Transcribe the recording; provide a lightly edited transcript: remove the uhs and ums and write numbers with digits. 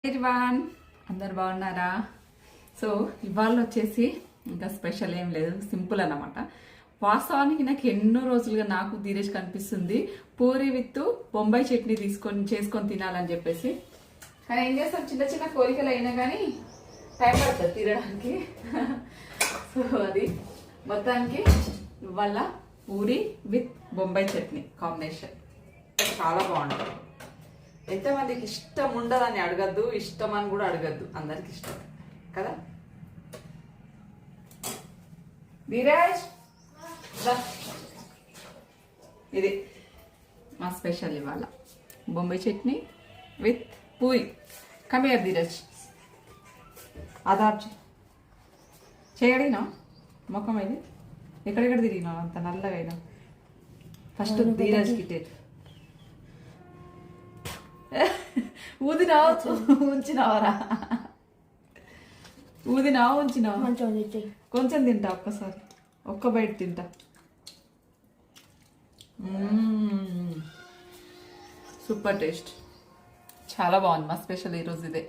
Everyone అందరు బాగున్నారా? So ఇవాళ వచ్చేసి ఇంకా స్పెషల్ ఏం లేదు, సింపుల్ అన్నమాట. వాస్తవానికి నాకు ఎన్నో రోజులుగా నాకు ధీరేజ్ కనిపిస్తుంది పూరి విత్ బొంబాయి చట్నీ చేసుకొని తినాలని చెప్పేసి. కానీ ఏం చేస్తాం, చిన్న చిన్న కోరికలు అయినా కానీ టైం పడుతుంది తినడానికి. సో అది మొత్తానికి ఇవాళ పూరి విత్ బొంబాయి చట్నీ కాంబినేషన్ చాలా బాగుంటుంది. ఎంతమందికి ఇష్టం ఉండదని అడగద్దు, ఇష్టం అని కూడా అడగద్దు, అందరికి ఇష్టం కదా. ధీరాజ్ ఇది మా స్పెషల్ ఇవాళ బొంబాయి చట్నీ విత్ పూరి. కమియర్ ధీరజ్, ఆధార్ చేయడినా ముఖం ఇది ఎక్కడెక్కడ తిరిగినా అంత నల్లగా అయినా. ఫస్ట్ ధీరజ్కి టేస్ట్ ఊదినావు ఉంచినావరా? ఊదినావు ఉంచినావు? కొంచెం తింటా, ఒక్కసారి ఒక్క బయట తింటా. సూపర్ టేస్ట్, చాలా బాగుంది. మా స్పెషల్ ఈరోజు ఇదే.